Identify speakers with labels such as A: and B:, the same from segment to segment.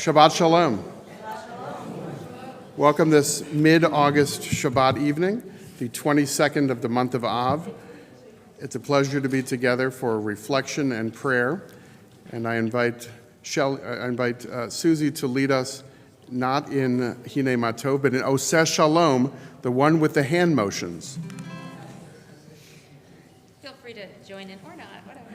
A: Shabbat Shalom. Welcome this mid-August Shabbat evening, the 22nd of the month of Av. It's a pleasure to be together for reflection and prayer, and I invite Susie to lead us not in Hine Matov, but in Oseh Shalom, the one with the hand motions.
B: Feel free to join in or not, whatever.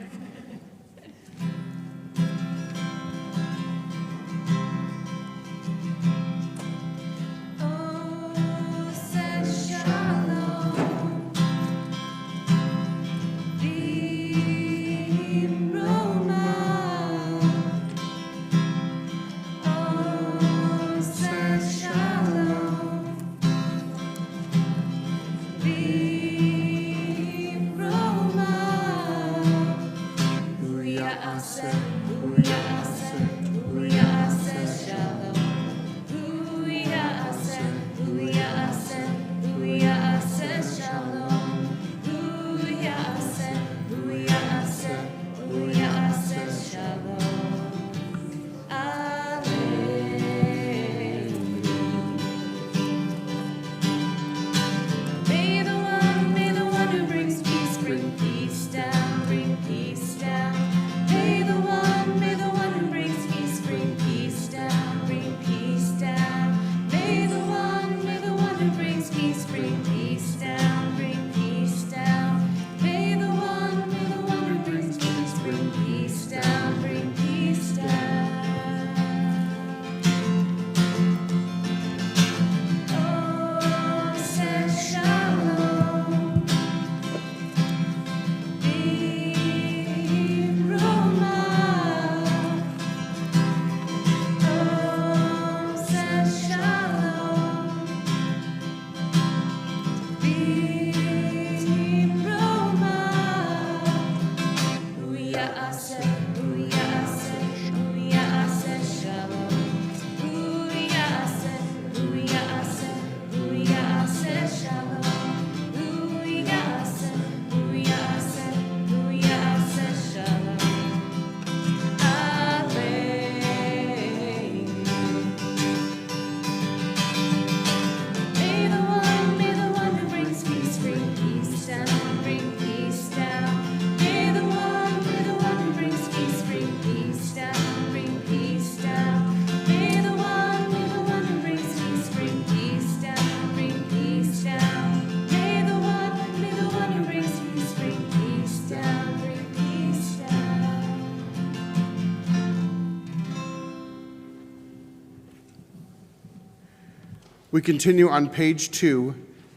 A: We continue on page 2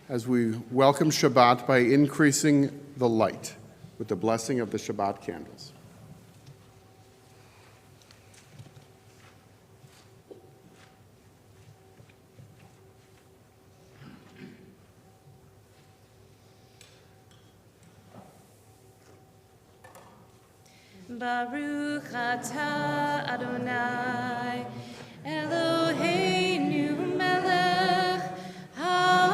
A: as we welcome Shabbat by increasing the light with the blessing of the Shabbat candles.
B: Baruch atah Adonai Eloheinu melech haolam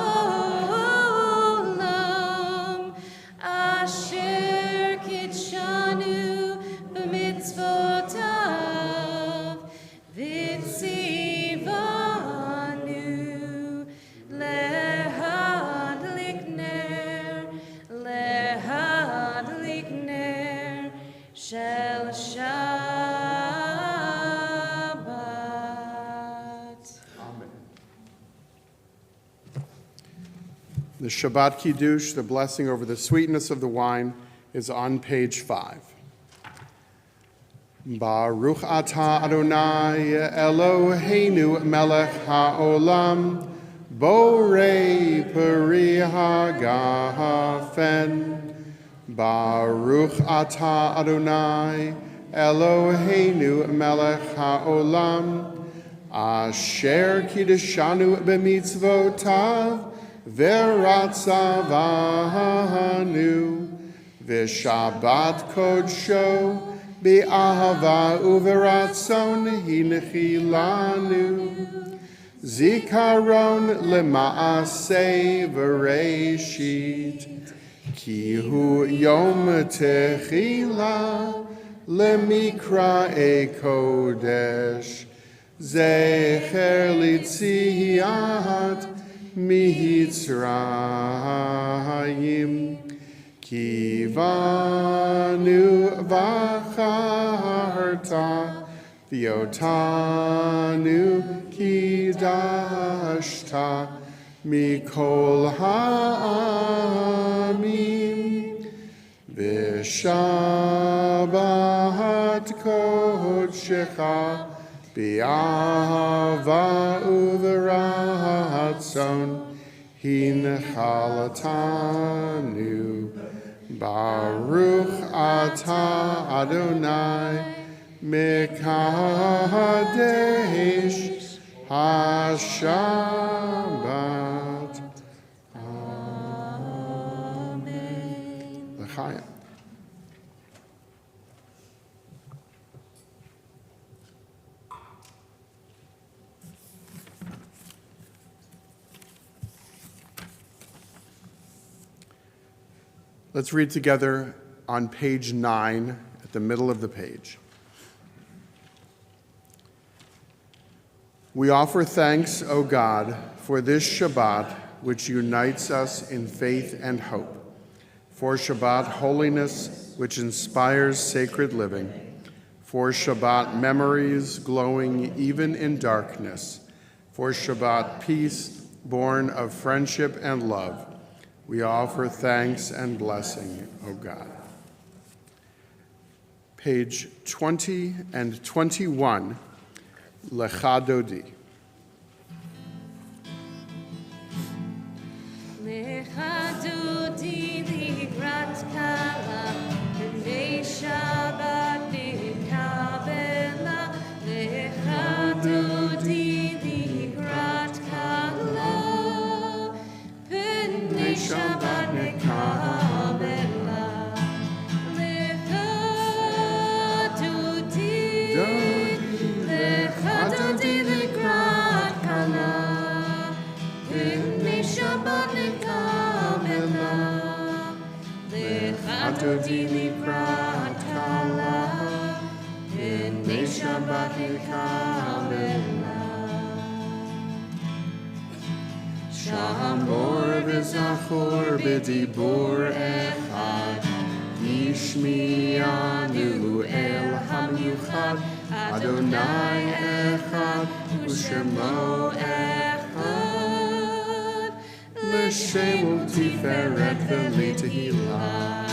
B: asher kitshanu b'mitzvotav v'tzivanu lehadlik ner shel
A: The Shabbat Kiddush, the blessing over the sweetness of the wine, is on page 5. Baruch atah Adonai Eloheinu melech haolam borei peri hagafen. Baruch atah Adonai Eloheinu melech haolam asher kiddushanu b'mitzvotav V'ratzavanu v'shabbat kodsho b'ahava uv'ratzon hinchilanu zikaron lema'aseh v'reishit ki hu yom techila lemikra kodesh Zecher litziat mitzrayim. Kivanu v'acharta v'yotanu kidashta mikol ha'amim v'shabbat kodshecha b'ava uv'ratzon hinchalatanu. Baruch atah Adonai mekadesh haShabbat. Amen. L'chaim. Let's read together on page 9 at the middle of the page. We offer thanks, O God, for this Shabbat, which unites us in faith and hope, for Shabbat holiness, which inspires sacred living, for Shabbat memories glowing even in darkness, for Shabbat peace born of friendship and love. We offer thanks and blessing, O God. Page 20 and 21, Lecha Dodi.
B: Lecha Dodi ligrat kala, b'nei Shabbat nikabela. Lecha Dodi ligrat kala, b'nei Shabbat nikabela. Lecha Dodi, Lecha Dodi ligrat kala, b'nei Shabbat nikabela. Lecha Dodi ligrat kala, b'nei Shabbat nikabela. Shamor v'zachor b'dibur echad, Yishmi'anu el hamyuchad, Adonai echad, u'shemo echad, l'shem u'tiferet v'letehillah.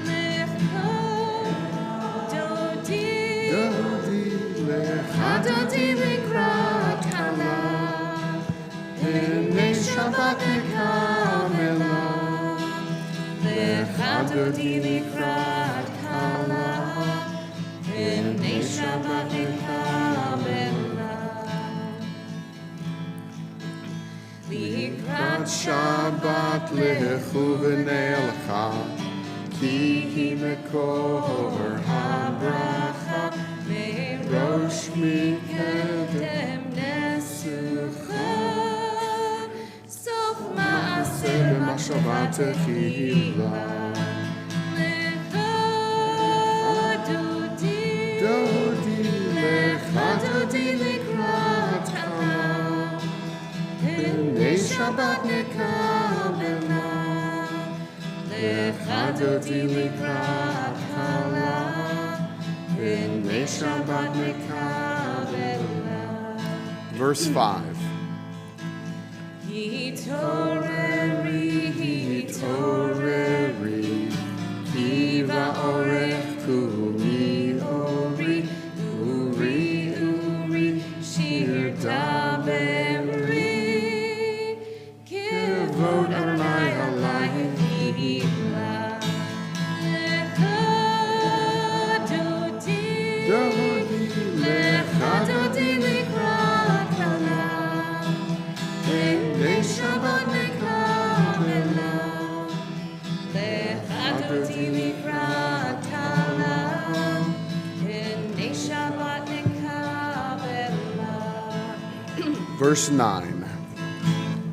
B: Lecha Dodi, Lecha Dodi ligrat kala, b'nei Shabbat nikabela. Lecha Dodi ligrat kala, b'nei Shabbat nikabela. Likrat Shabbat lechu v'neilcha, ki hi mekor habracha, merosh mikedem nesucha, sof ma'aseh b'machshava tehila. Lecha Dodi, Lecha Dodi ligrat kala, b'nei Shabbat nikabela. Lecha Dodi ligrat kala, b'nei Shabbat nikabela.
A: Verse 5.
B: Hitoreri, hitoreri, ki va'orech kumi ori, uri, uri, shir daberi, kivod Adonai alai hila. Lecha Dodi, Lecha Dodi ligrat kala, b'nei Shabbat nikabela. Lecha Dodi ligrat kala, b'nei Shabbat nikabela.
A: Verse 9.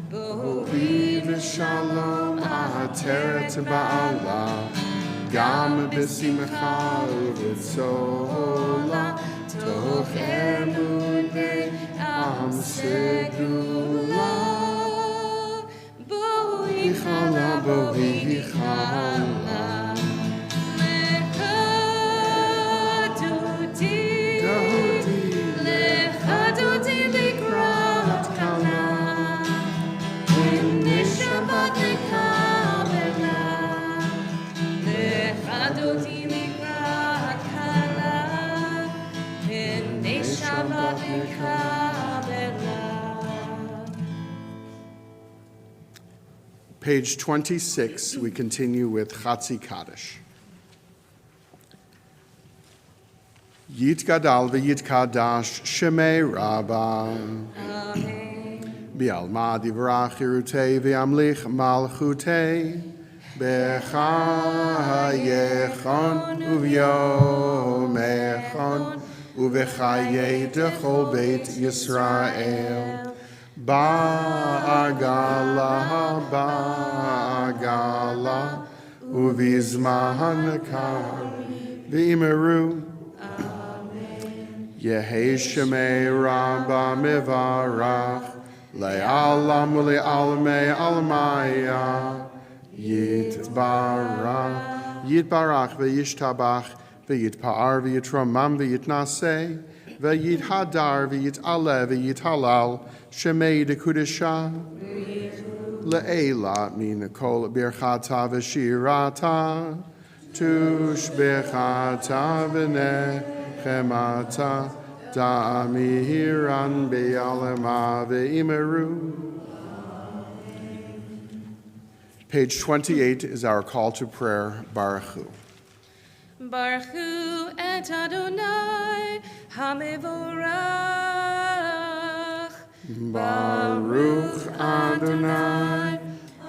B: Bo'ri
A: V'shalom ateret ba'ala, גם בשמחה ובצהלה, תוך אמוני עם סגולה. בואי חלה, בואי חלה, לך דודי לקראת כלה, הנה שבת נקבלה. לך דודי לקראת כלה, הנה שבת נקבלה. Page 26, we continue with Chatzi Kaddish. Yitgadal v'yitkadash Shemei Rabbah. Bi'alma divrach chirutei v'yamlich malchutei. B'chayechon uvyomechon uv'chayei dechol beit Yisrael. Ba'agala, ba'agala, uvizman kar v'imeru. Yehei Shemei Rabbah Mivarach, Le'alam u'le'almei almaya, Yitbarach v'yishtabach, v'yitpa'ar v'yitromam v'yitnaseh, v'yithadar v'yitaleh v'yithalal, Shemei dekudesha, Le'ela min kol birchata v'shirata, tushbechata v'nechemata, da'amiran be'alema ve'imeru. Page 28 is our call to prayer, Baruch Hu.
B: Baruch Hu et Adonai HaMevorach.
A: Baruch Adonai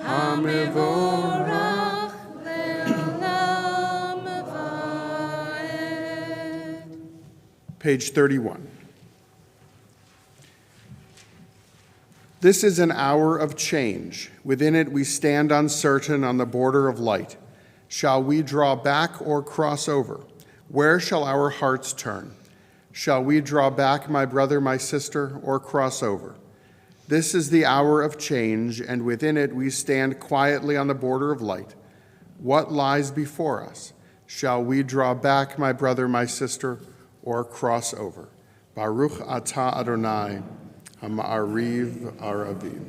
A: HaMevorach
B: le'olam va'ed.
A: Page 31. This is an hour of change. Within it we stand uncertain on the border of light. Shall we draw back or cross over? Where shall our hearts turn? Shall we draw back, my brother, my sister, or cross over? This is the hour of change, and within it we stand quietly on the border of light. What lies before us? Shall we draw back, my brother, my sister, or cross over? Baruch atah Adonai, Ha'ma'ariv Aravim.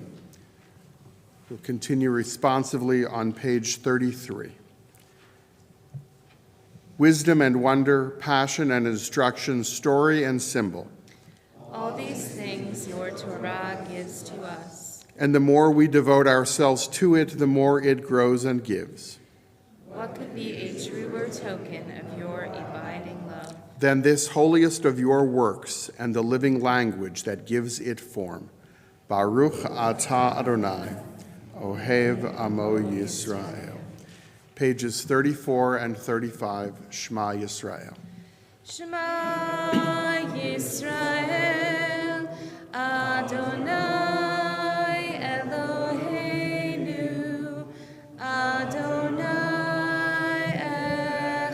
A: We'll continue responsively on page 33. Wisdom and wonder, passion and instruction, story and symbol.
B: All these things your Torah gives to us.
A: And the more we devote ourselves to it, the more it grows and gives.
B: What could be a truer token of your abiding love
A: than this holiest of your works and the living language that gives it form? Baruch atah Adonai, Ohev Amo Yisrael. Pages 34 and 35, Shema Yisrael.
B: Shema Yisrael, Adonai Eloheinu, Adonai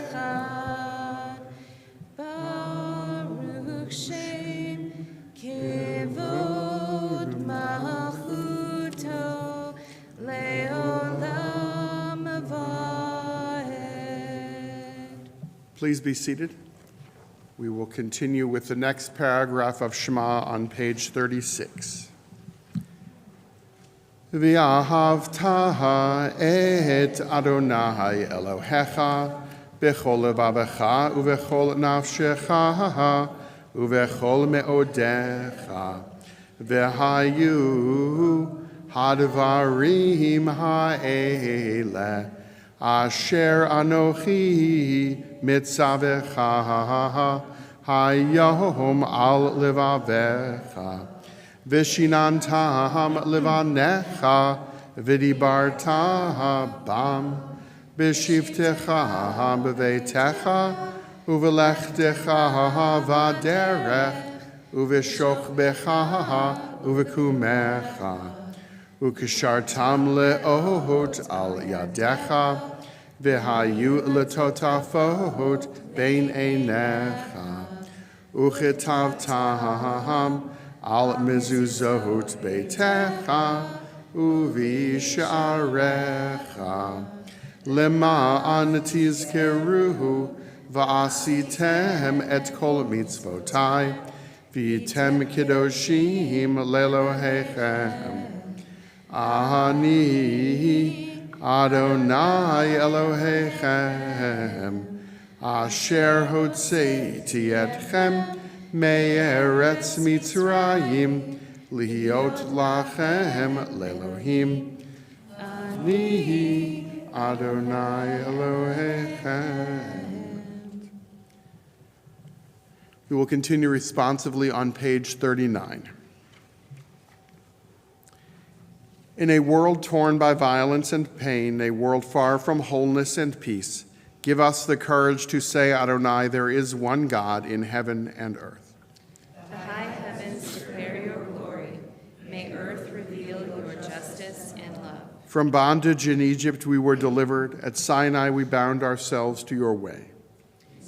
B: Echad, Baruch Shem Kevod Malchuto Leolam Va'ed.
A: Please be seated. We will continue with the next paragraph of Shema on page 36. V'ahavta et Adonai Elohecha b'chol levavecha u'v'chol nafshecha u'v'chol me'odecha v'hayu hadvarim ha'ele asher anochi mitzavecha hayom al levavecha v'shinantam levanecha v'dibarta bam b'shivtecha b'veitecha uvelechtecha v'derech uveshochbecha uvekumecha ukeshartam le'ot al yadecha V'hayu l'totafot bein einecha, uchetavtam al mezuzot beitecha, uvisharecha. Lema'an tizkeruhu, va'asitem et kol mitzvotai, v'item kedoshim lelohechem. Ani Adonai Elohechem, asher hotzeiti etchem me'eretz Mitzrayim, lihiot lachem le'Elohim. Ani Adonai Elohechem. We will continue responsively on page 39. In a world torn by violence and pain, a world far from wholeness and peace, give us the courage to say, Adonai, there is one God in heaven and earth.
B: The high heavens declare your glory. May earth reveal your justice and love.
A: From bondage in Egypt we were delivered. At Sinai we bound ourselves to your way.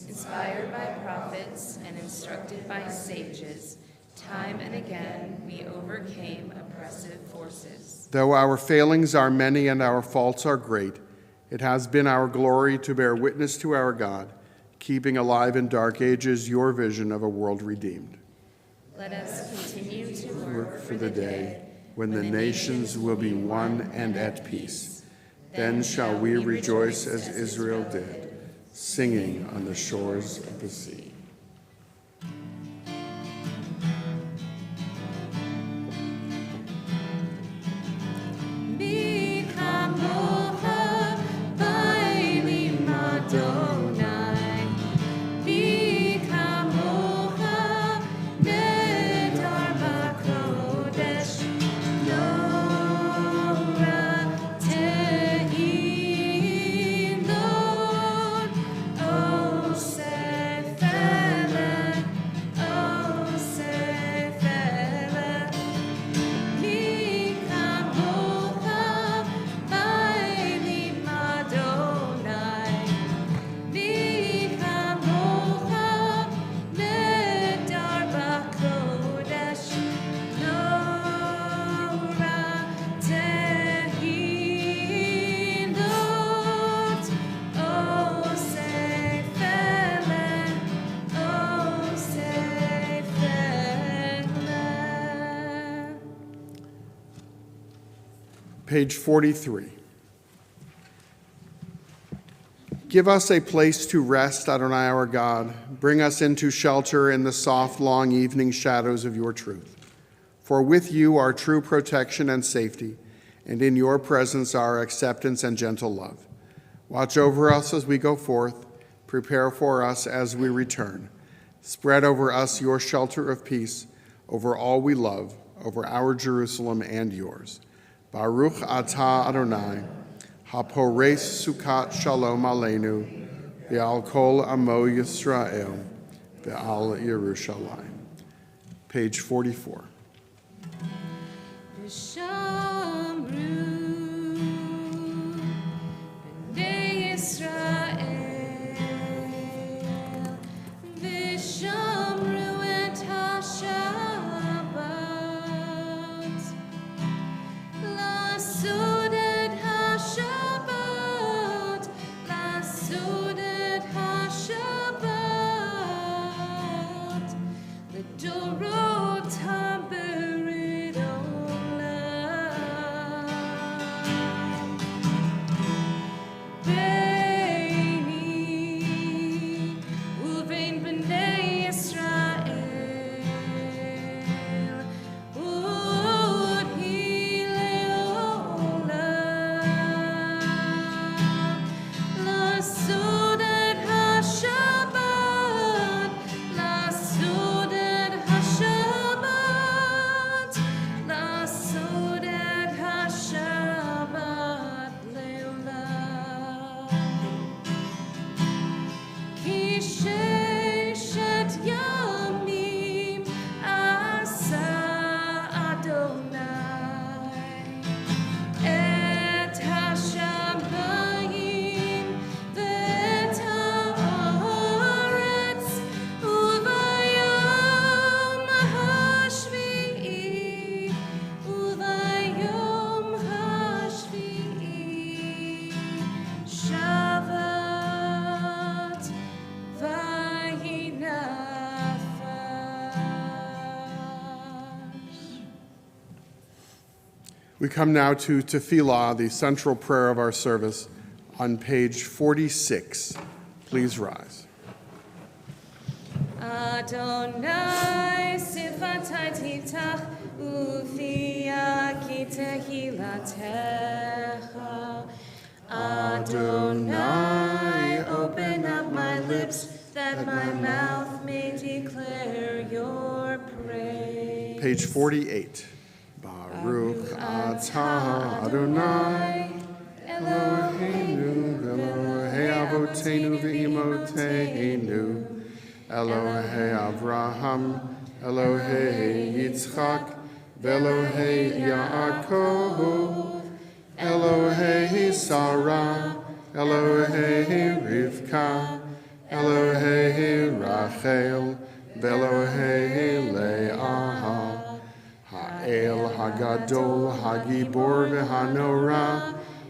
B: Inspired by prophets and instructed by sages, time and again we overcame oppressive forces.
A: Though our failings are many and our faults are great, it has been our glory to bear witness to our God, keeping alive in dark ages your vision of a world redeemed.
B: Let us continue to
A: Work for the day when the nations will be one and at peace. Then shall we rejoice as Israel did, singing on the shores of the sea. Page 43. Give us a place to rest, Adonai our God. Bring us into shelter in the soft, long evening shadows of your truth. For with you are true protection and safety, and in your presence are acceptance and gentle love. Watch over us as we go forth. Prepare for us as we return. Spread over us your shelter of peace, over all we love, over our Jerusalem and yours. Baruch atah Adonai, hapores sukat shalom aleinu, ve'al kol amo Yisrael, ve'al Yerushalayim. Page 44. We come now to Tefillah, the central prayer of our service, on page 46. Please rise.
B: Adonai sifatai tiftach ufia ki tehilatecha. Adonai, open up my lips that my mouth may declare your praise.
A: Page 48. Baruch atah Adonai Eloheinu Elohei Avotenu ve'imotenu Elohei Avraham Elohei Yitzchak Ve'Elohei Yaakov Elohei Sarah Elohei Rivka Elohei Rachel Ve'Elohei Leah El Hagadol, Hagibor v'Hanora,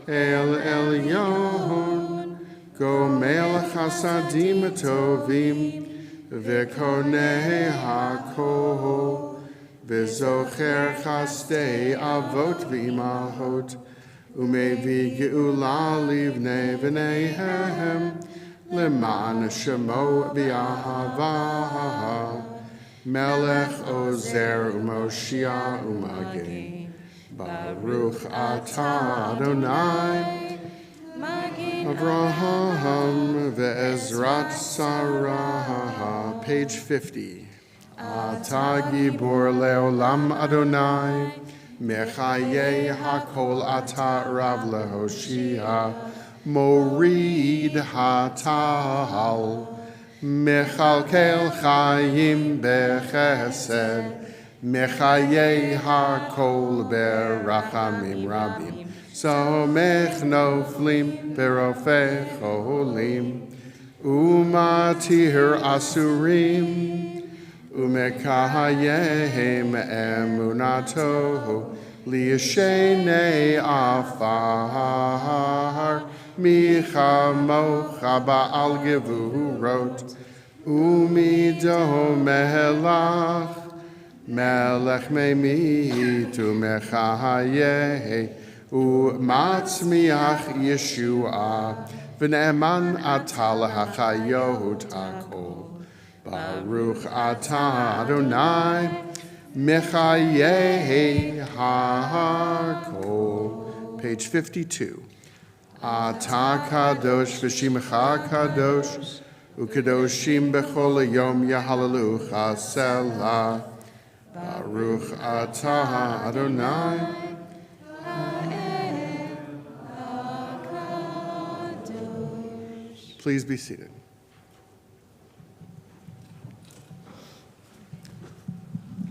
A: El Elyon, Gomel Chasadim Tovim, V'Konei HaKol, V'Zocher Chastei Avot v'Imahot, Umevi Geula Livnei V'neihem, Leman Shemo v'Ahava, Melech Ozer Umoshia Umagin. Baruch atah Adonai Avraham ve'ezrat Sarah. Page 50. Atah Gibor leolam Adonai Mechaye hakol atah Rav lehoshia Morid hatal Mechalkel Chaim Bechesed, Mechaye HaKol Berachamim Rabim, Somech Noflim Berofei Cholim, Umatir Asurim, Umekahayehem Emunato, Liashenei Afar, Michamocha Ba'al Gevurot, Umido Melach, Melech Meimit Umechaye, Umatzmiach Yeshua, V'ne'eman Atah Hachayot HaKol. Baruch atah Adonai, Mechaye HaKol. Page 52. Atah kadosh v'shimcha kadosh, u'kadoshim b'chol hayom yahalelucha selah. Baruch atah Adonai. Please be seated.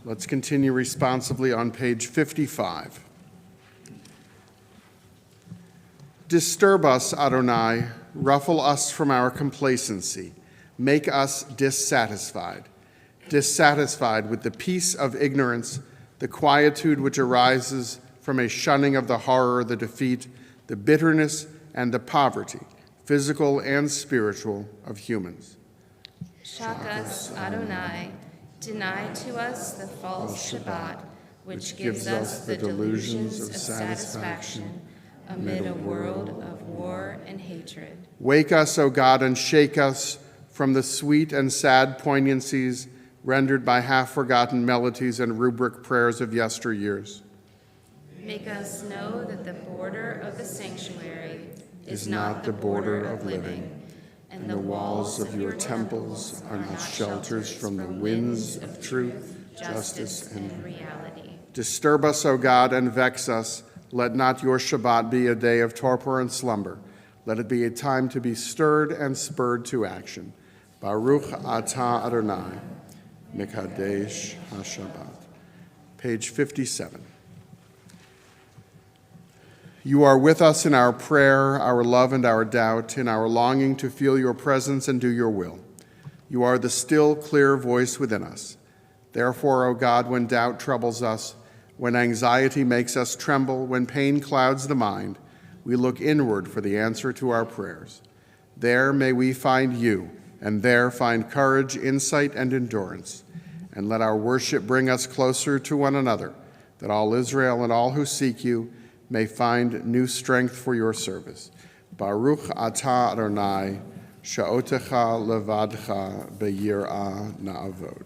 A: Let's continue responsively on page 55. Disturb us, Adonai, ruffle us from our complacency, make us dissatisfied with the peace of ignorance, the quietude which arises from a shunning of the horror, the defeat, the bitterness, and the poverty, physical and spiritual, of humans.
B: Shock us, Adonai, deny to us the false Shabbat, which gives us the delusions of satisfaction amid a world of war and hatred.
A: Wake us, O God, and shake us from the sweet and sad poignancies rendered by half-forgotten melodies and rubric prayers of yesteryears.
B: Make us know that the border of the sanctuary is not the border of living, and the walls of your temples are not shelters from the winds of truth, justice, and reality.
A: Disturb us, O God, and vex us. Let not your Shabbat be a day of torpor and slumber. Let it be a time to be stirred and spurred to action. Baruch atah Adonai, Mekadesh HaShabbat. Page 57. You are with us in our prayer, our love, and our doubt, in our longing to feel your presence and do your will. You are the still, clear voice within us. Therefore, O God, when doubt troubles us, when anxiety makes us tremble, when pain clouds the mind, we look inward for the answer to our prayers. There may we find you, and there find courage, insight, and endurance. And let our worship bring us closer to one another, that all Israel and all who seek you may find new strength for your service. Baruch atah Adonai, sha'otecha levadcha beyirah na'avod.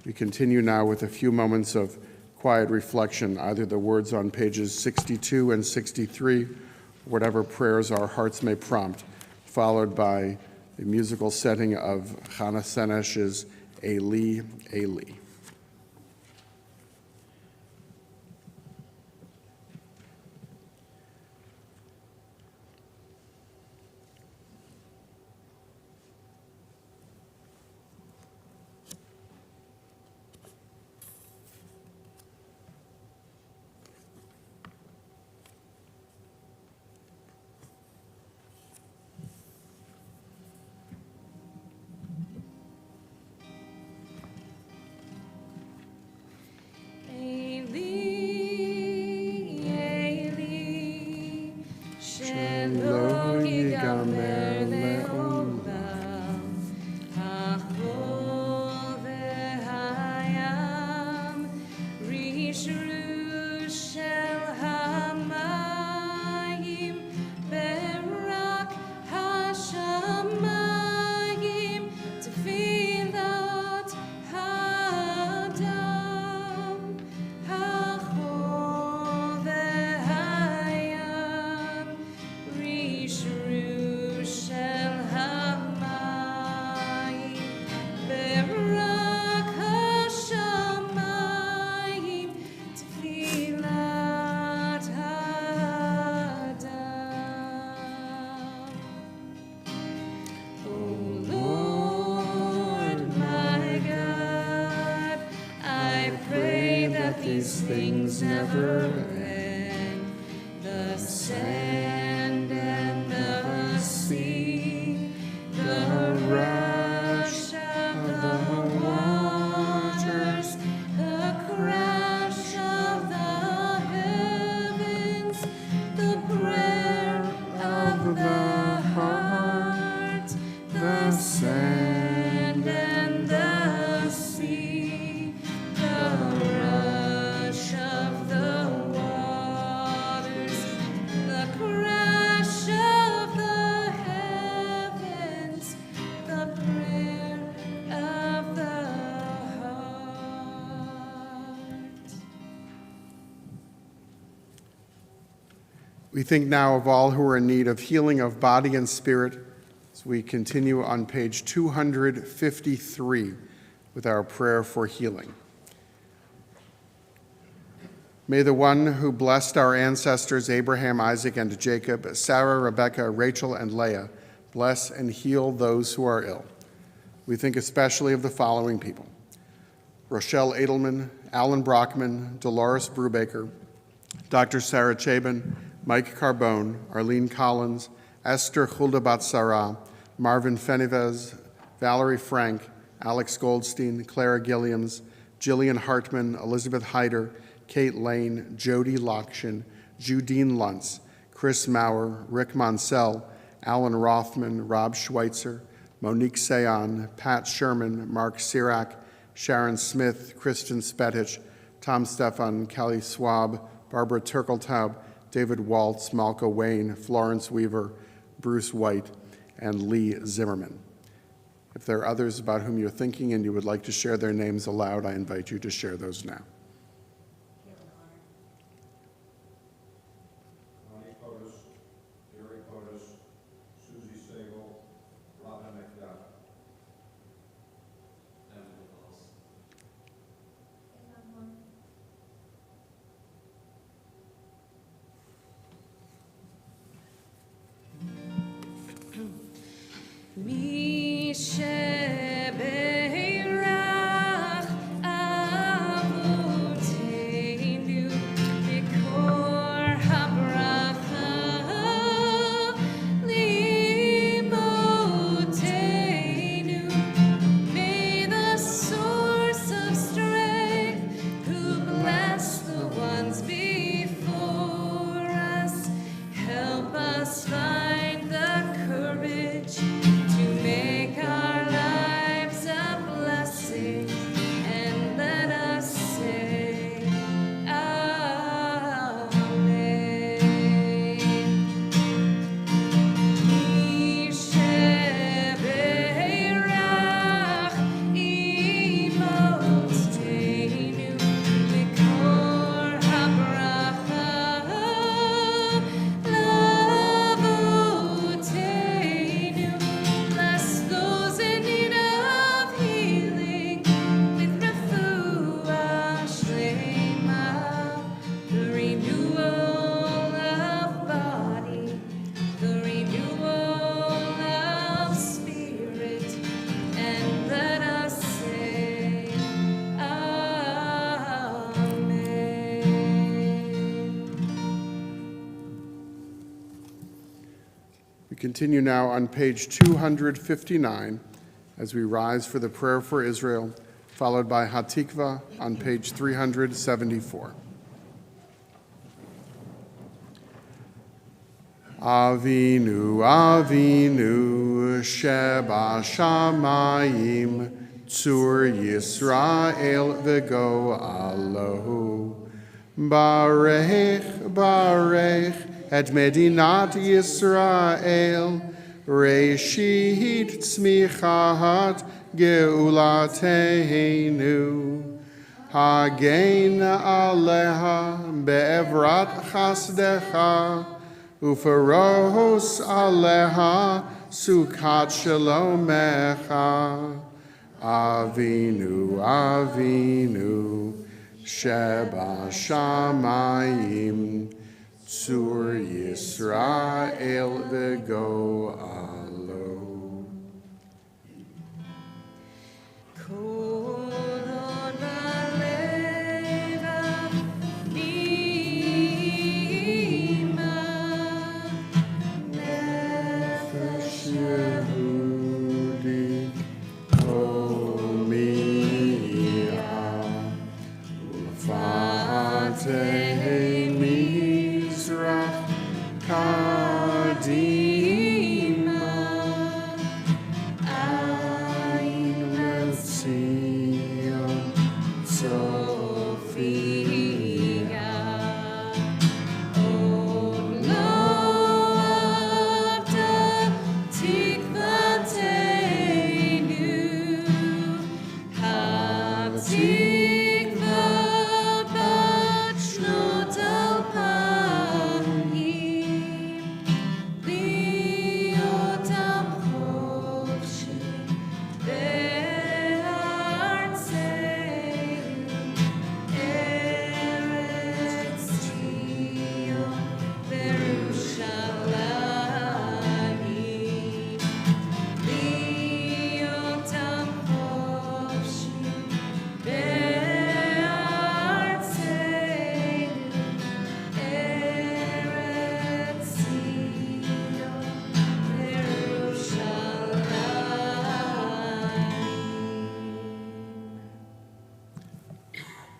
A: We continue now with a few moments of quiet reflection, either the words on pages 62 and 63, whatever prayers our hearts may prompt, followed by the musical setting of Chana Senesh's Eli, Eli.
B: These things never end. The sand and the sea, the rush of the waters, the crash of the heavens, the prayer of the heart, the sand and the sea, the of the waters, the crash of the heavens, the prayer of the heart.
A: We think now of all who are in need of healing of body and spirit as we continue on page 253 with our prayer for healing. May the one who blessed our ancestors, Abraham, Isaac, and Jacob, Sarah, Rebekah, Rachel, and Leah, bless and heal those who are ill. We think especially of the following people: Rochelle Edelman, Alan Brockman, Dolores Brubaker, Dr. Sarah Chabin, Mike Carbone, Arlene Collins, Esther Hulda Sarah, Marvin Fenivez, Valerie Frank, Alex Goldstein, Clara Gilliams, Jillian Hartman, Elizabeth Hyder, Kate Lane, Jody Lokshin, Judine Luntz, Chris Maurer, Rick Monsell, Alan Rothman, Rob Schweitzer, Monique Sayon, Pat Sherman, Mark Sirac, Sharon Smith, Kristen Spetich, Tom Stefan, Kelly Swab, Barbara Turkeltaub, David Waltz, Malka Wayne, Florence Weaver, Bruce White, and Lee Zimmerman. If there are others about whom you're thinking and you would like to share their names aloud, I invite you to share those now.
B: Find the courage to make our lives
A: continue now on page 259 as we rise for the prayer for Israel, followed by Hatikva on page 374. Avinu, Avinu, Shebashamayim, Tzur Yisrael v'go Alohu. Barech, Barech, et Medinat Yisrael, Reshit Tzmichat Geulateinu. Hagen Aleha be'evrat chasdecha, Ufaros Aleha Sukat Shalomecha. Avinu, Avinu, Sheba Shamayim, Tzur Yisrael v'go Alo.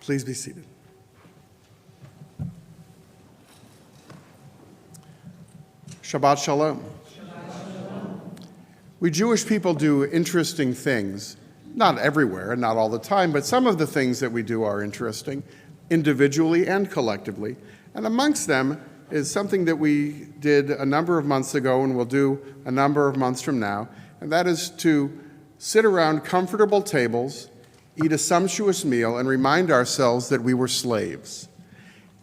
A: Please be seated. Shabbat Shalom. We Jewish people do interesting things, not everywhere and not all the time, but some of the things that we do are interesting, individually and collectively. And amongst them is something that we did a number of months ago and will do a number of months from now, and that is to sit around comfortable tables, eat a sumptuous meal, and remind ourselves that we were slaves.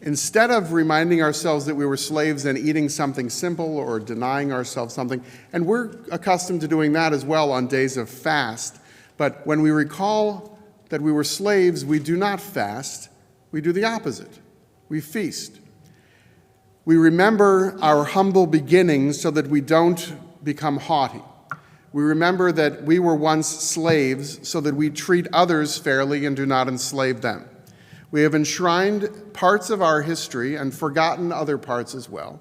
A: Instead of reminding ourselves that we were slaves and eating something simple or denying ourselves something, and we're accustomed to doing that as well on days of fast, but when we recall that we were slaves, we do not fast, we do the opposite. We feast. We remember our humble beginnings so that we don't become haughty. We remember that we were once slaves so that we treat others fairly and do not enslave them. We have enshrined parts of our history and forgotten other parts as well.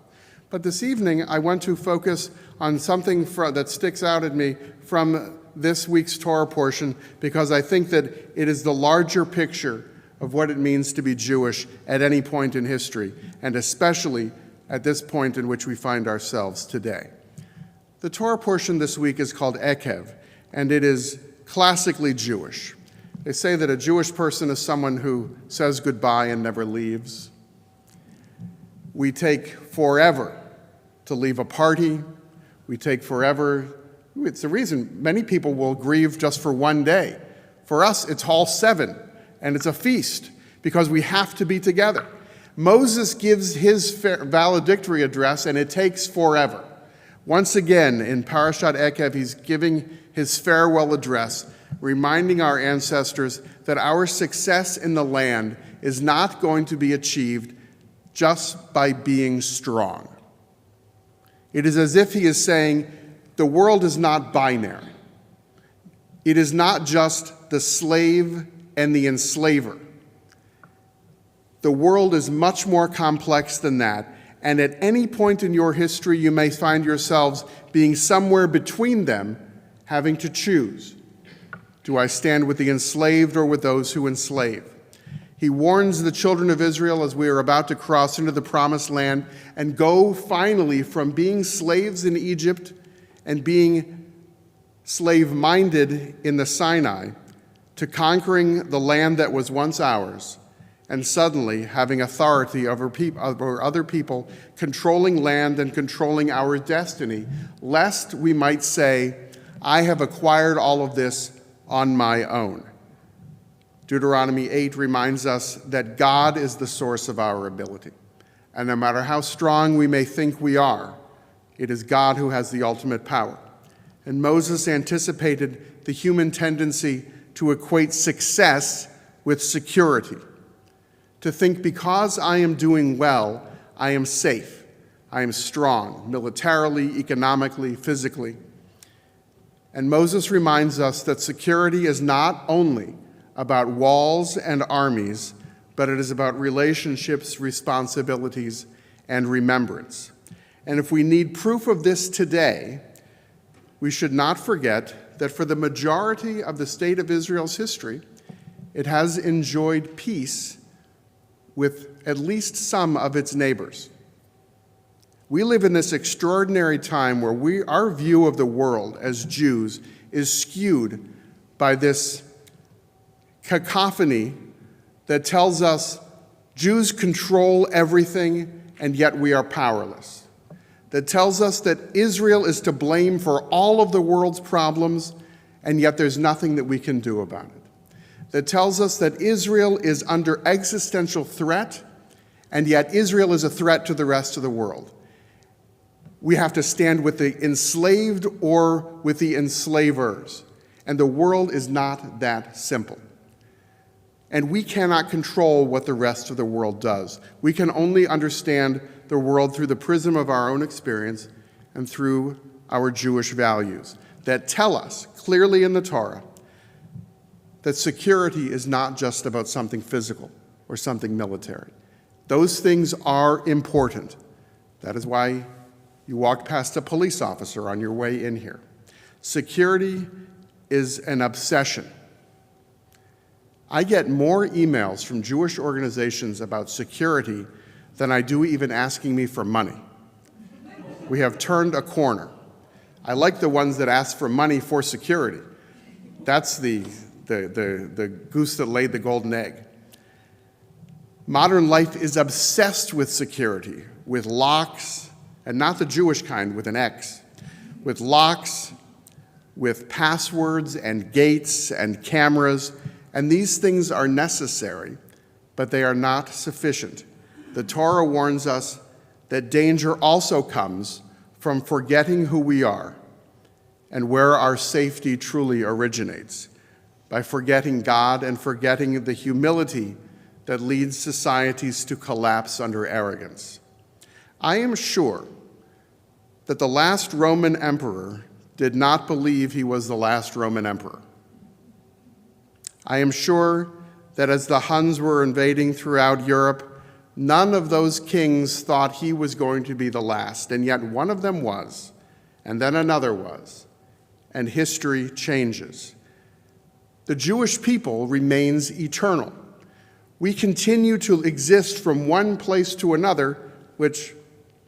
A: But this evening, I want to focus on something that sticks out at me from this week's Torah portion because I think that it is the larger picture of what it means to be Jewish at any point in history, and especially at this point in which we find ourselves today. The Torah portion this week is called Ekev, and it is classically Jewish. They say that a Jewish person is someone who says goodbye and never leaves. We take forever to leave a party. We take forever. It's the reason many people will grieve just for one day. For us, it's all 7, and it's a feast because we have to be together. Moses gives his valedictory address, and it takes forever. Once again, in Parashat Ekev, he's giving his farewell address, reminding our ancestors that our success in the land is not going to be achieved just by being strong. It is as if he is saying, the world is not binary. It is not just the slave and the enslaver. The world is much more complex than that, and at any point in your history you may find yourselves being somewhere between them, having to choose. Do I stand with the enslaved or with those who enslave? He warns the children of Israel as we are about to cross into the promised land and go finally from being slaves in Egypt and being slave-minded in the Sinai to conquering the land that was once ours, and suddenly having authority over other people, controlling land and controlling our destiny, lest we might say, I have acquired all of this on my own. Deuteronomy 8 reminds us that God is the source of our ability. And no matter how strong we may think we are, it is God who has the ultimate power. And Moses anticipated the human tendency to equate success with security, to think because I am doing well, I am safe, I am strong, militarily, economically, physically. And Moses reminds us that security is not only about walls and armies, but it is about relationships, responsibilities, and remembrance. And if we need proof of this today, we should not forget that for the majority of the state of Israel's history, it has enjoyed peace with at least some of its neighbors. We live in this extraordinary time where our view of the world as Jews is skewed by this cacophony that tells us Jews control everything and yet we are powerless, that tells us that Israel is to blame for all of the world's problems and yet there's nothing that we can do about it, that tells us that Israel is under existential threat, and yet Israel is a threat to the rest of the world. We have to stand with the enslaved or with the enslavers, and the world is not that simple. And we cannot control what the rest of the world does. We can only understand the world through the prism of our own experience and through our Jewish values that tell us clearly in the Torah that security is not just about something physical or something military. Those things are important. That is why you walked past a police officer on your way in here. Security is an obsession. I get more emails from Jewish organizations about security than I do even asking me for money. We have turned a corner. I like the ones that ask for money for security. That's the goose that laid the golden egg. Modern life is obsessed with security, with locks, and not the Jewish kind with an X, with locks, with passwords and gates and cameras, and these things are necessary, but they are not sufficient. The Torah warns us that danger also comes from forgetting who we are and where our safety truly originates, by forgetting God and forgetting the humility that leads societies to collapse under arrogance. I am sure that the last Roman emperor did not believe he was the last Roman emperor. I am sure that as the Huns were invading throughout Europe, none of those kings thought he was going to be the last, and yet one of them was, and then another was, and history changes. The Jewish people remains eternal. We continue to exist from one place to another, which,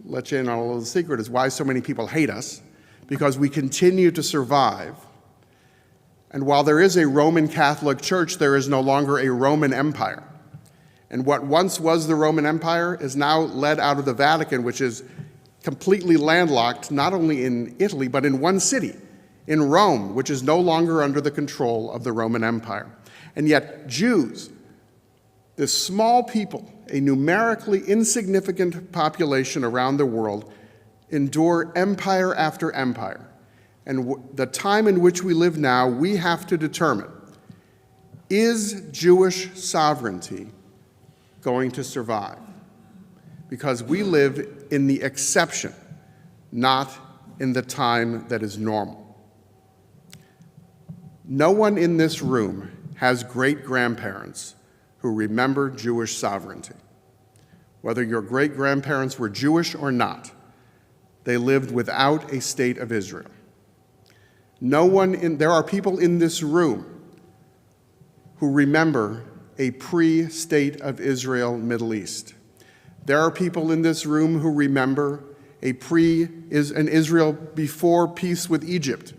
A: let you in on a little secret, is why so many people hate us, because we continue to survive. And while there is a Roman Catholic Church, there is no longer a Roman Empire. And what once was the Roman Empire is now led out of the Vatican, which is completely landlocked, not only in Italy, but in one city, in Rome, which is no longer under the control of the Roman Empire. And yet Jews, this small people, a numerically insignificant population around the world, endure empire after empire. And the time in which we live now, we have to determine, is Jewish sovereignty going to survive? Because we live in the exception, not in the time that is normal. No one in this room has great-grandparents who remember Jewish sovereignty. Whether your great-grandparents were Jewish or not, they lived without a state of Israel. There are people in this room who remember a pre-state of Israel Middle East. There are people in this room who remember an Israel before peace with Egypt.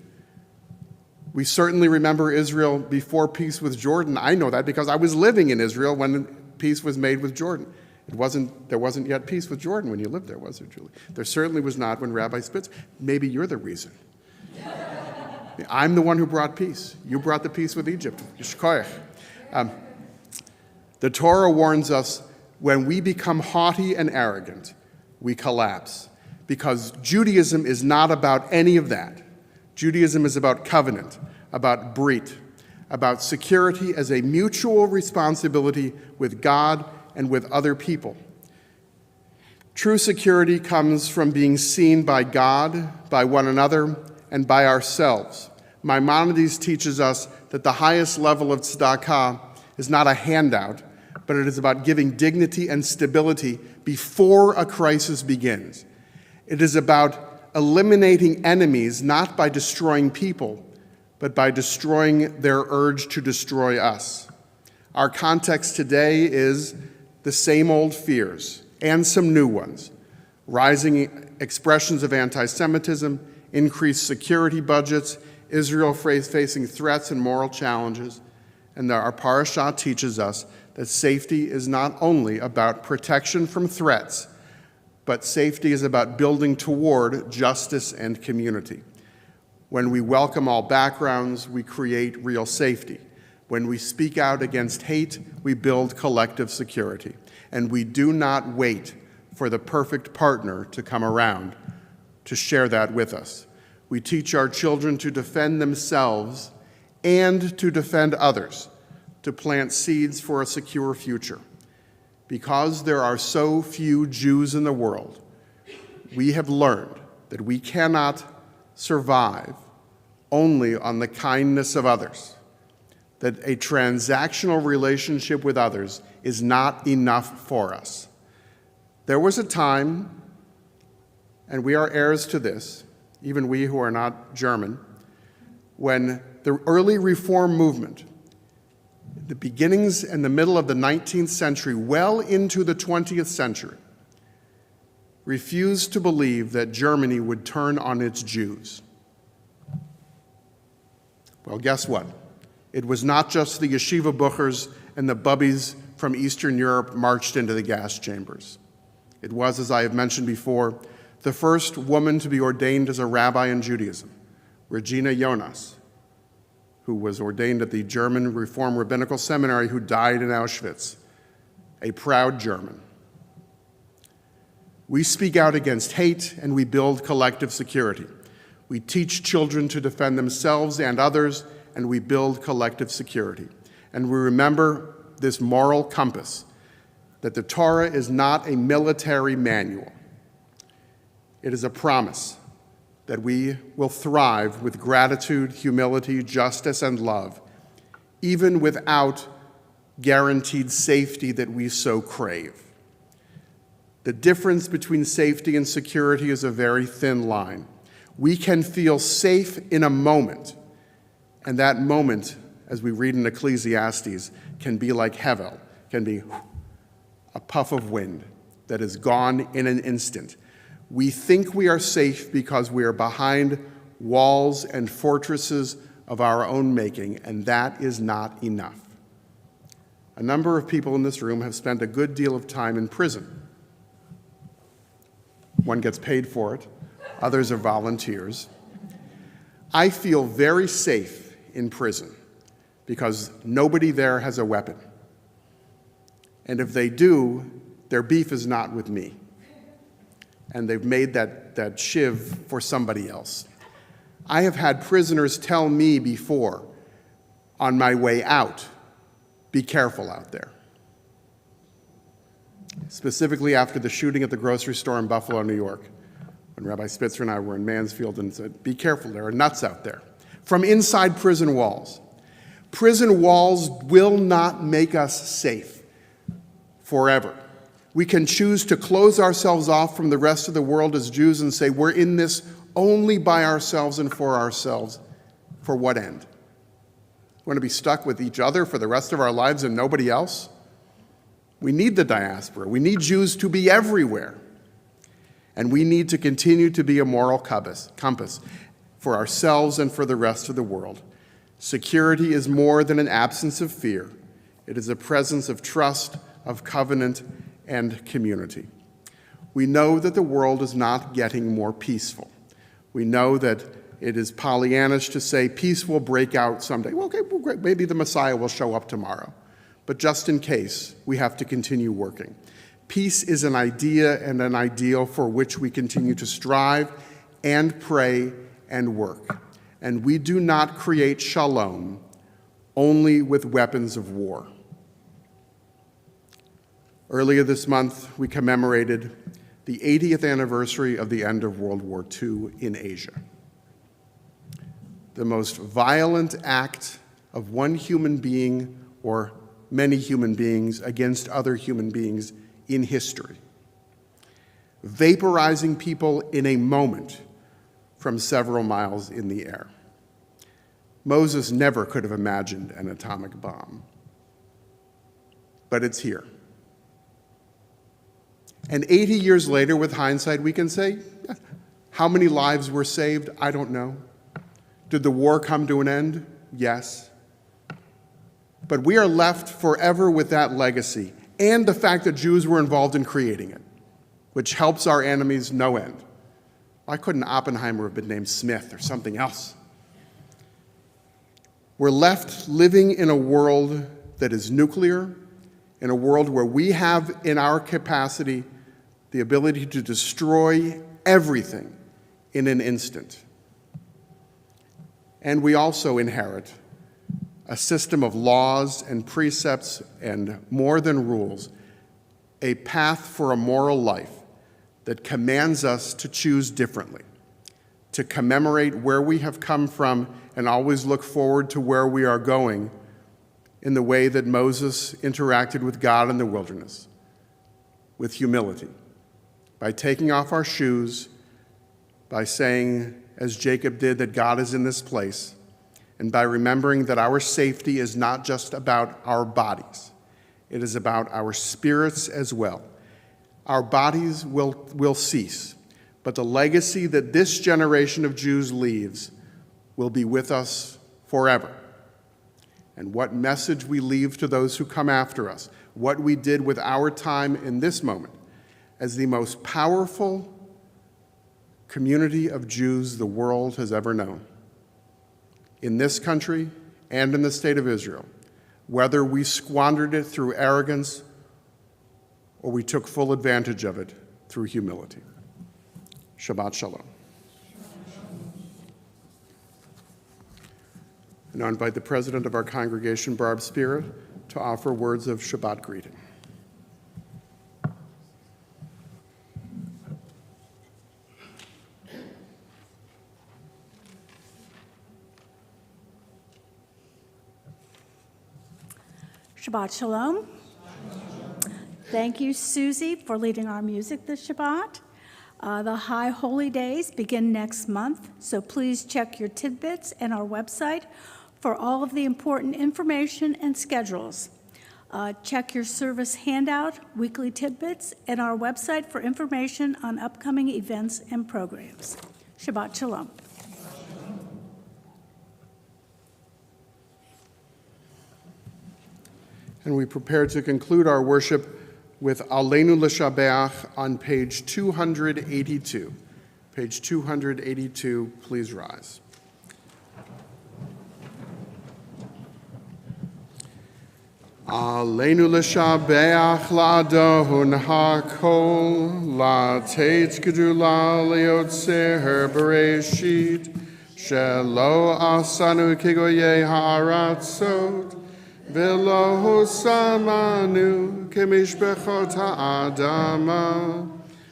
A: We certainly remember Israel before peace with Jordan. I know that because I was living in Israel when peace was made with Jordan. There wasn't yet peace with Jordan when you lived there, was there, Julie? There certainly was not when Rabbi Spitzer. Maybe you're the reason. I'm the one who brought peace. You brought the peace with Egypt. The Torah warns us when we become haughty and arrogant, we collapse. Because Judaism is not about any of that. Judaism is about covenant, about brit, about security as a mutual responsibility with God and with other people. True security comes from being seen by God, by one another, and by ourselves. Maimonides teaches us that the highest level of tzedakah is not a handout, but it is about giving dignity and stability before a crisis begins. It is about eliminating enemies not by destroying people, but by destroying their urge to destroy us. Our context today is the same old fears and some new ones: rising expressions of anti-Semitism, increased security budgets, Israel facing threats and moral challenges. And our parashah teaches us that safety is not only about protection from threats, but safety is about building toward justice and community. When we welcome all backgrounds, we create real safety. When we speak out against hate, we build collective security. And we do not wait for the perfect partner to come around to share that with us. We teach our children to defend themselves and to defend others, to plant seeds for a secure future. Because there are so few Jews in the world, we have learned that we cannot survive only on the kindness of others, that a transactional relationship with others is not enough for us. There was a time, and we are heirs to this, even we who are not German, when the early Reform movement, the beginnings and the middle of the 19th century, well into the 20th century, refused to believe that Germany would turn on its Jews. Well, guess what? It was not just the yeshiva buchers and the bubbies from Eastern Europe marched into the gas chambers. It was, as I have mentioned before, the first woman to be ordained as a rabbi in Judaism, Regina Jonas, who was ordained at the German Reform Rabbinical Seminary, who died in Auschwitz, a proud German. We speak out against hate and we build collective security. We teach children to defend themselves and others, and we build collective security. And we remember this moral compass, that the Torah is not a military manual. It is a promise that we will thrive with gratitude, humility, justice, and love, even without guaranteed safety that we so crave. The difference between safety and security is a very thin line. We can feel safe in a moment, and that moment, as we read in Ecclesiastes, can be like Hevel, can be a puff of wind that is gone in an instant. We think we are safe because we are behind walls and fortresses of our own making, and that is not enough. A number of people in this room have spent a good deal of time in prison. One gets paid for it. Others are volunteers. I feel very safe in prison because nobody there has a weapon. And if they do, their beef is not with me. And they've made that shiv for somebody else. I have had prisoners tell me before, on my way out, be careful out there. Specifically after the shooting at the grocery store in Buffalo, New York, when Rabbi Spitzer and I were in Mansfield and said, be careful, there are nuts out there. From inside prison walls. Prison walls will not make us safe forever. We can choose to close ourselves off from the rest of the world as Jews and say, we're in this only by ourselves and for ourselves. For what end? We want to be stuck with each other for the rest of our lives and nobody else? We need the diaspora. We need Jews to be everywhere. And we need to continue to be a moral compass for ourselves and for the rest of the world. Security is more than an absence of fear. It is a presence of trust, of covenant, and community. We know that the world is not getting more peaceful. We know that it is Pollyannish to say peace will break out someday. Well, okay, well, maybe the Messiah will show up tomorrow. But just in case, we have to continue working. Peace is an idea and an ideal for which we continue to strive and pray and work. And we do not create shalom only with weapons of war. Earlier this month, we commemorated the 80th anniversary of the end of World War II in Asia. The most violent act of one human being or many human beings against other human beings in history, vaporizing people in a moment from several miles in the air. Moses never could have imagined an atomic bomb, but it's here. And 80 years later, with hindsight, we can say, how many lives were saved? I don't know. Did the war come to an end? Yes. But we are left forever with that legacy and the fact that Jews were involved in creating it, which helps our enemies no end. Why couldn't Oppenheimer have been named Smith or something else? We're left living in a world that is nuclear, in a world where we have in our capacity the ability to destroy everything in an instant. And we also inherit a system of laws and precepts and more than rules, a path for a moral life that commands us to choose differently, to commemorate where we have come from and always look forward to where we are going in the way that Moses interacted with God in the wilderness, with humility, by taking off our shoes, by saying, as Jacob did, that God is in this place, and by remembering that our safety is not just about our bodies, it is about our spirits as well. Our bodies will cease, but the legacy that this generation of Jews leaves will be with us forever. And what message we leave to those who come after us, what we did with our time in this moment as the most powerful community of Jews the world has ever known, in this country and in the state of Israel, whether we squandered it through arrogance or we took full advantage of it through humility. Shabbat Shalom. And I invite the president of our congregation, Barb Spira, to offer words of Shabbat greeting.
C: Shabbat Shalom. Thank you, Susie, for leading our music this Shabbat. The High Holy Days begin next month, so please check your tidbits and our website for all of the important information and schedules. Check your service handout, weekly tidbits, and our website for information on upcoming events and programs. Shabbat Shalom.
A: And we prepare to conclude our worship with Aleinu L'Shabeach on page 282. Page 282, please rise. Aleinu L'Shabeach L'Adon HaKol L'Teit Gedula L'Yotzer Bereshit Shelo Asanu Kigoye Ha'aratzot V'lo samanu k'mishbechot ha'adama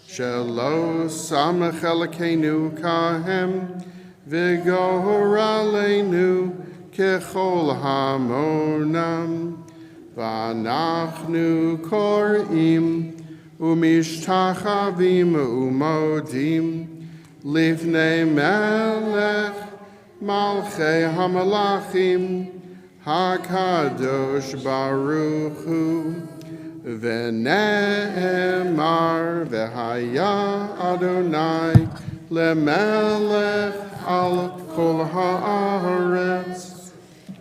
A: shelo samach elokenu kahem v'goralenu kechol hamonam v'anachnu korim ומשתחווים ומודים לפני מלך מלכי המלאכים הקדוש ברוך הוא. ונאמר והיה אדוני למלך על כל הארץ.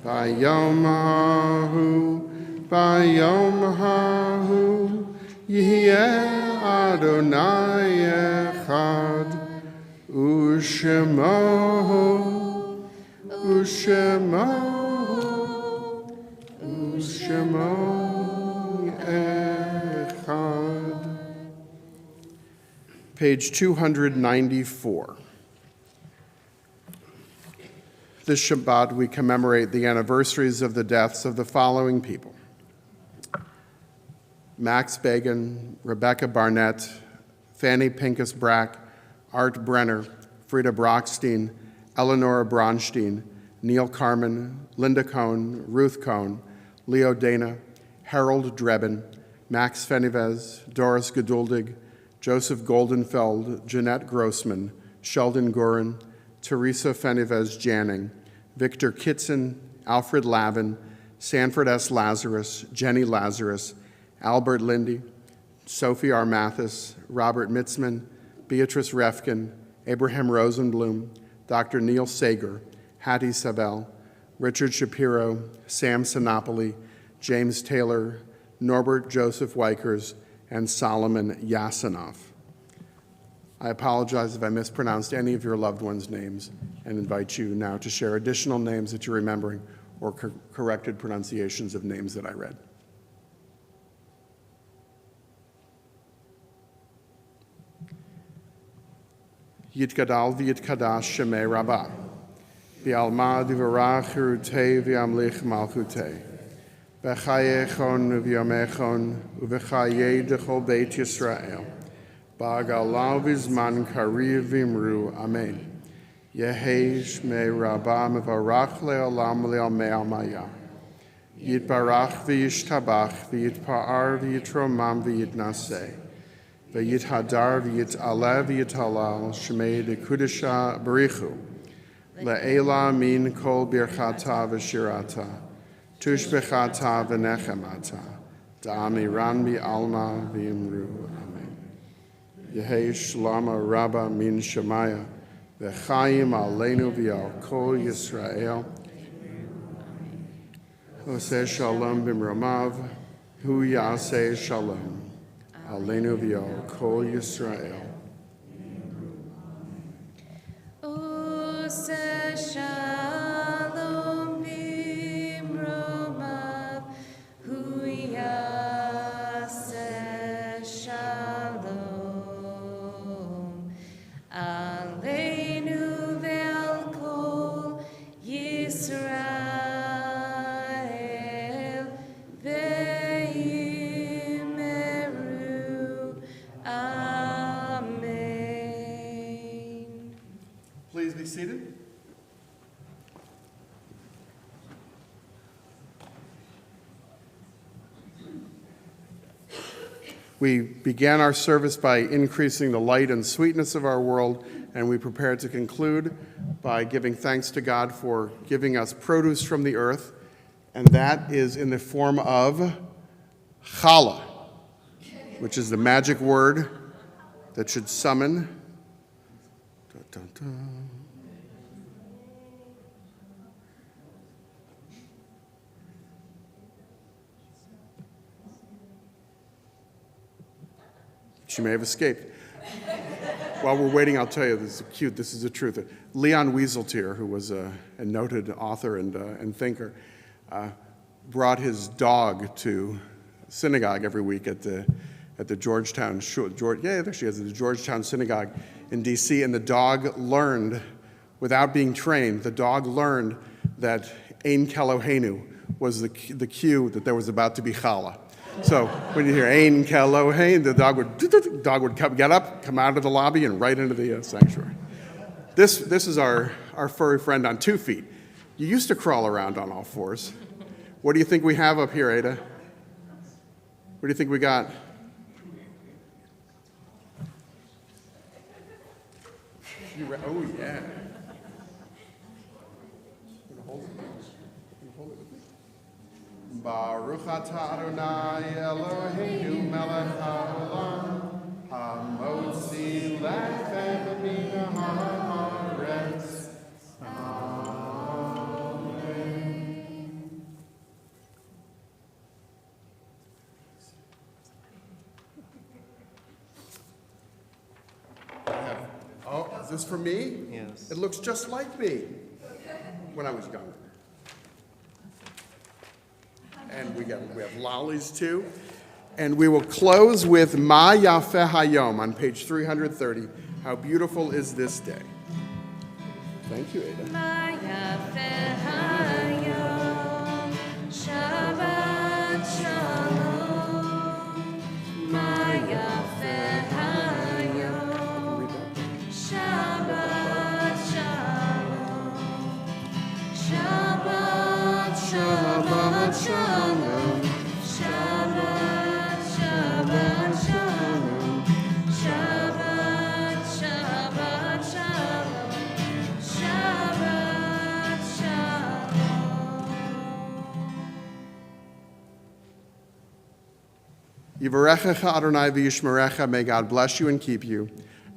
A: ביום ההוא יהיה אדוני אחד ושמו echad. Page 294. This Shabbat we commemorate the anniversaries of the deaths of the following people: Max Bagan, Rebecca Barnett, Fanny Pincus Brack, Art Brenner, Frida Brockstein, Eleonora Bronstein, Neil Carmen, Linda Cohn, Ruth Cohn, Leo Dana, Harold Drebin, Max Fenivez, Doris Geduldig, Joseph Goldenfeld, Jeanette Grossman, Sheldon Gorin, Teresa Fenivez Janning, Victor Kitson, Alfred Lavin, Sanford S. Lazarus, Jenny Lazarus, Albert Lindy, Sophie R. Mathis, Robert Mitzman, Beatrice Refkin, Abraham Rosenblum, Dr. Neil Sager, Hattie Savell, Richard Shapiro, Sam Sinopoli, James Taylor, Norbert Joseph Weikers, and Solomon Yasinoff. I apologize if I mispronounced any of your loved ones' names and invite you now to share additional names that you're remembering or corrected pronunciations of names that I read. Yitgadal v'yitkadash shemei Rabbah. V'alma divarach chirutei v'yamlich malchutei. V'chayechon v'yamechon v'chayei dechol beit Yisrael. Ba'galav v'zman kariv v'imru. Amen. Yehei shmei Rabbah mevarach le'olam le'amei almaya. Yitbarach v'yishtabach v'yitpa'ar v'yitromam v'yitnaseh. V'yithadar v'yit'aleh v'yit'alal shmei dekudesha barichu. Le'ela min kol birchata v'shirata. Tushbechata v'nechemata. Da'amiran bi'alma v'imru. Amen. Yehei shlama rabba min shemaya. V'chaim aleinu v'al kol Yisrael. Oseh shalom b'mromav. Hu yaseh shalom. Aleinu v'al kol Yisrael.
B: Oseh shalom b'mromav, hu yaseh shalom. Aleinu v'al kol Yisrael.
A: Please be seated. We began our service by increasing the light and sweetness of our world, and we prepare to conclude by giving thanks to God for giving us produce from the earth, and that is in the form of challah, which is the magic word that should summon dun, dun. She may have escaped. While we're waiting, I'll tell you, this is cute, this is the truth. Leon Wieseltier, who was a noted author and thinker, brought his dog to synagogue every week at the Georgetown, there she is, at the Georgetown Synagogue in D.C., and the dog learned, without being trained, the dog learned that Ein Kelohenu was the cue that there was about to be challah. So when you hear Ein Kelohenu, the dog would get up, come out of the lobby, and right into the sanctuary. This is our furry friend on 2 feet. You used to crawl around on all fours. What do you think we have up here, Ada? What do you think we got? Oh, yeah. Hold it with me. Baruch atah Adonai Eloheinu melech haolam hamotzi lechem min haaretz. Oh, is this for me?
D: Yes.
A: It looks just like me when I was younger. And we have lollies too. And we will close with Ma Yafeh Hayom on page 330. How beautiful is this day? Thank you, Ada.
B: Ma yafeh hayom, Shabbat shalom. Ma yafeh hayom, Shabbat shalom. Shabbat shalom. Shabbat shalom. Shabbat shalom. Shabbat shalom.
A: Yivarechecha Adonai v'yishmerecha. May God bless you and keep you.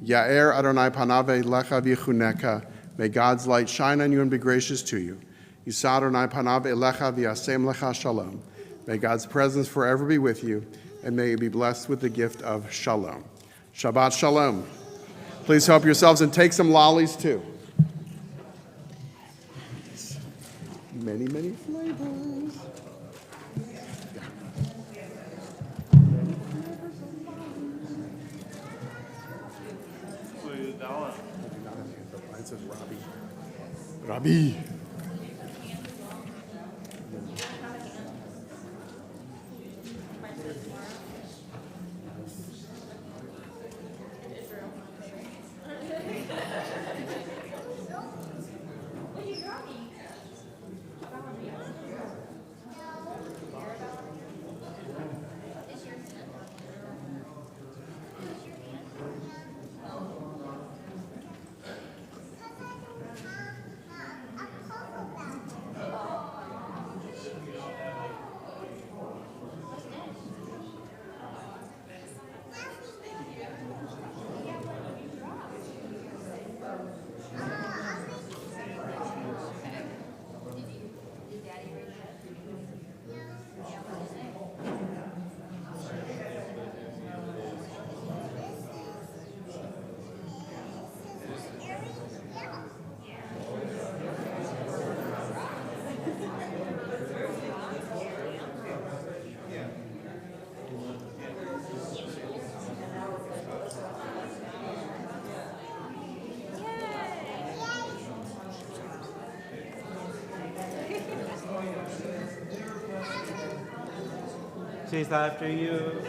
A: Ya'er Adonai panav elecha v'yichuneka. May God's light shine on you and be gracious to you. Yisa Adonai panav elecha v'yasem lecha shalom. May God's presence forever be with you, and may you be blessed with the gift of shalom. Shabbat shalom. Please help yourselves and take some lollies too. Many, many flavors. Mine says Robbie. Robbie.
D: Chase after you.